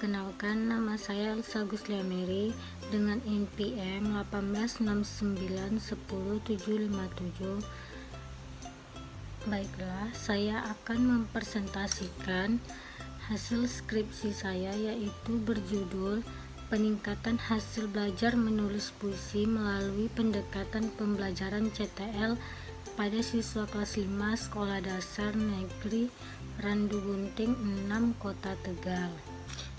Perkenalkan, nama saya Elsa Guslia Mary dengan NPM 189910757. Baiklah, saya akan mempresentasikan hasil skripsi saya, yaitu berjudul Peningkatan Hasil Belajar Menulis Puisi Melalui Pendekatan Pembelajaran CTL pada siswa kelas 5 Sekolah Dasar Negeri Randu Gunting 6 Kota Tegal.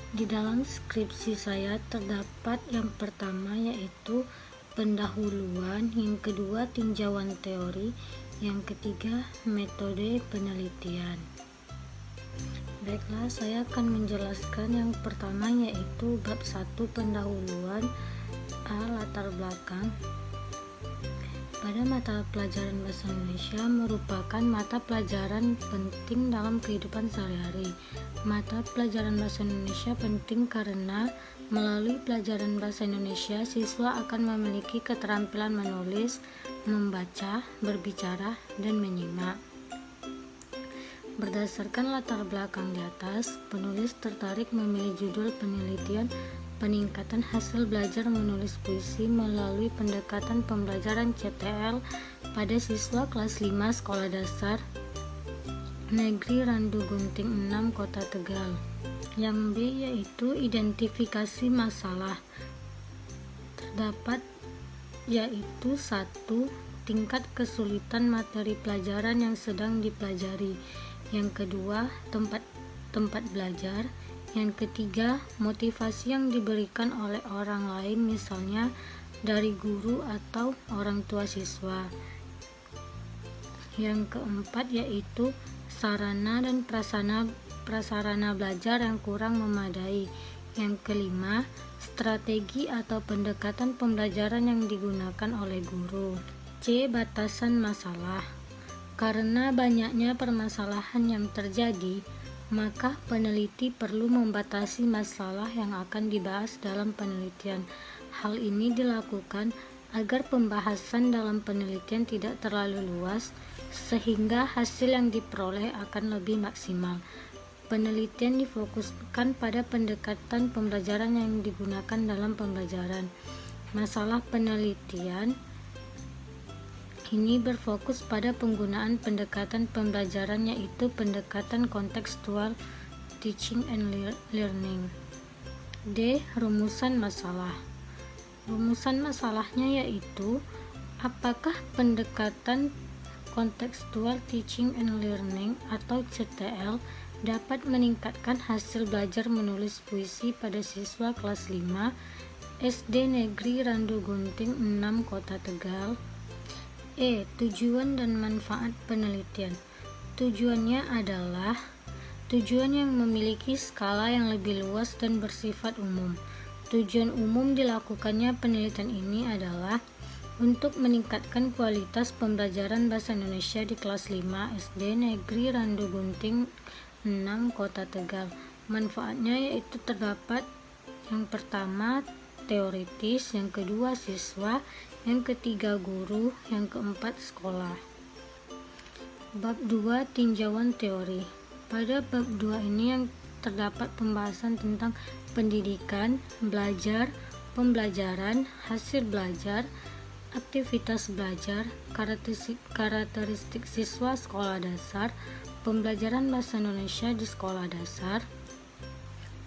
Di dalam skripsi saya terdapat yang pertama yaitu pendahuluan, yang kedua tinjauan teori, yang ketiga metode penelitian. Baiklah, saya akan menjelaskan yang pertama yaitu bab 1 pendahuluan A. Latar belakang. Pada mata pelajaran Bahasa Indonesia merupakan mata pelajaran penting dalam kehidupan sehari-hari. Mata pelajaran Bahasa Indonesia penting karena melalui pelajaran Bahasa Indonesia siswa akan memiliki keterampilan menulis, membaca, berbicara, dan menyimak. Berdasarkan latar belakang di atas, penulis tertarik memilih judul penelitian Peningkatan Hasil Belajar Menulis Puisi Melalui Pendekatan Pembelajaran CTL pada siswa kelas 5 Sekolah Dasar Negeri Randu Gunting 6 Kota Tegal. Yang B yaitu identifikasi masalah. Terdapat yaitu 1. Tingkat kesulitan materi pelajaran yang sedang dipelajari. Yang kedua, tempat belajar. Yang ketiga, motivasi yang diberikan oleh orang lain, misalnya dari guru atau orang tua siswa. Yang keempat yaitu sarana dan prasarana belajar yang kurang memadai. Yang kelima, strategi atau pendekatan pembelajaran yang digunakan oleh guru. C. Batasan masalah. Karena banyaknya permasalahan yang terjadi, maka peneliti perlu membatasi masalah yang akan dibahas dalam penelitian. Hal ini dilakukan agar pembahasan dalam penelitian tidak terlalu luas, sehingga hasil yang diperoleh akan lebih maksimal. Penelitian difokuskan pada pendekatan pembelajaran yang digunakan dalam pembelajaran. Masalah penelitian ini berfokus pada penggunaan pendekatan pembelajaran, yaitu pendekatan kontekstual teaching and learning. D. Rumusan masalah. Rumusan masalahnya yaitu apakah pendekatan kontekstual teaching and learning atau CTL dapat meningkatkan hasil belajar menulis puisi pada siswa kelas 5 SD Negeri Randu Gunting 6 Kota Tegal. E. Tujuan dan manfaat penelitian. Tujuannya adalah tujuan yang memiliki skala yang lebih luas dan bersifat umum. Tujuan umum dilakukannya penelitian ini adalah untuk meningkatkan kualitas pembelajaran Bahasa Indonesia di kelas 5 SD Negeri Randu Gunting 6 Kota Tegal. Manfaatnya yaitu terdapat yang pertama teoritis, yang kedua siswa, yang ketiga guru, yang keempat sekolah. Bab 2 tinjauan teori. Pada bab 2 ini yang terdapat pembahasan tentang pendidikan, belajar, pembelajaran, hasil belajar, aktivitas belajar, karakteristik siswa sekolah dasar, pembelajaran Bahasa Indonesia di sekolah dasar.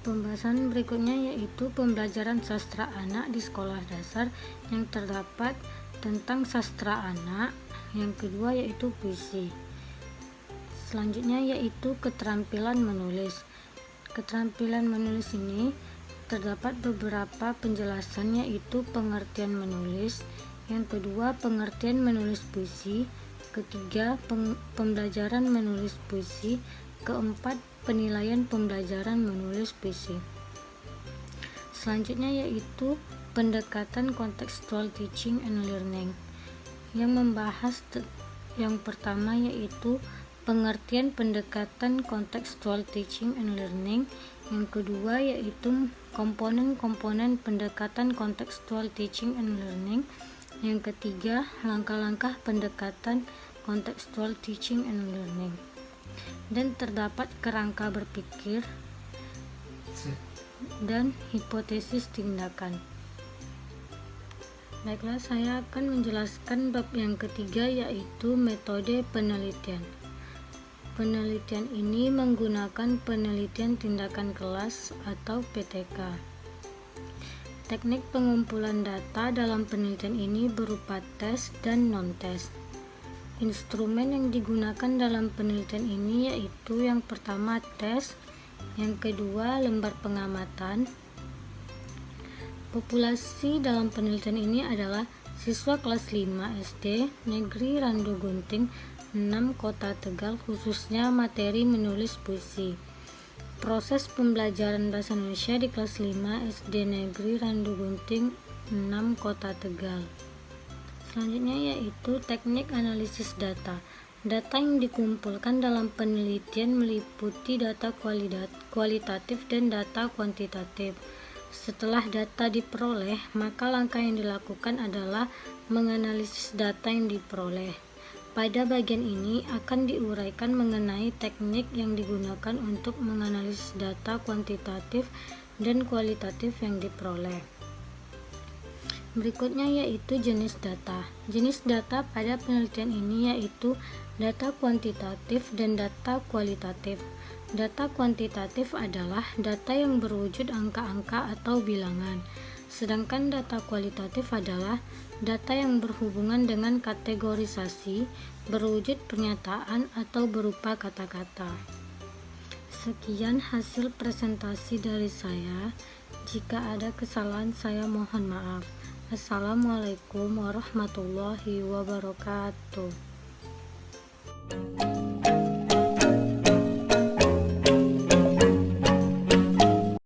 Pembahasan berikutnya yaitu pembelajaran sastra anak di sekolah dasar, yang terdapat tentang sastra anak. Yang kedua yaitu puisi. Selanjutnya yaitu keterampilan menulis. Keterampilan menulis ini terdapat beberapa penjelasan, yaitu pengertian menulis. Yang kedua, pengertian menulis puisi. Ketiga, pembelajaran menulis puisi. Keempat, penilaian pembelajaran menulis puisi. Selanjutnya yaitu pendekatan kontekstual teaching and learning, yang membahas yang pertama yaitu pengertian pendekatan kontekstual teaching and learning. Yang kedua yaitu komponen-komponen pendekatan kontekstual teaching and learning. Yang ketiga, langkah-langkah pendekatan kontekstual teaching and learning. Dan terdapat kerangka berpikir dan hipotesis tindakan. Baiklah, saya akan menjelaskan bab yang ketiga, yaitu metode penelitian. Penelitian ini menggunakan penelitian tindakan kelas atau PTK. Teknik pengumpulan data dalam penelitian ini berupa tes dan non-tes. Instrumen yang digunakan dalam penelitian ini yaitu yang pertama tes, yang kedua lembar pengamatan. Populasi dalam penelitian ini adalah siswa kelas 5 SD Negeri Randu Gunting 6 Kota Tegal, khususnya materi menulis puisi. Proses pembelajaran bahasa Indonesia di kelas 5 SD Negeri Randu Gunting 6 Kota Tegal. Selanjutnya yaitu teknik analisis data. Data yang dikumpulkan dalam penelitian meliputi data kualitatif dan data kuantitatif. Setelah data diperoleh, maka langkah yang dilakukan adalah menganalisis data yang diperoleh. Pada bagian ini akan diuraikan mengenai teknik yang digunakan untuk menganalisis data kuantitatif dan kualitatif yang diperoleh. Berikutnya yaitu jenis data. Jenis data pada penelitian ini yaitu data kuantitatif dan data kualitatif. Data kuantitatif adalah data yang berwujud angka-angka atau bilangan, sedangkan data kualitatif adalah data yang berhubungan dengan kategorisasi, berwujud pernyataan atau berupa kata-kata. Sekian hasil presentasi dari saya. Jika ada kesalahan, saya mohon maaf. Assalamualaikum warahmatullahi wabarakatuh.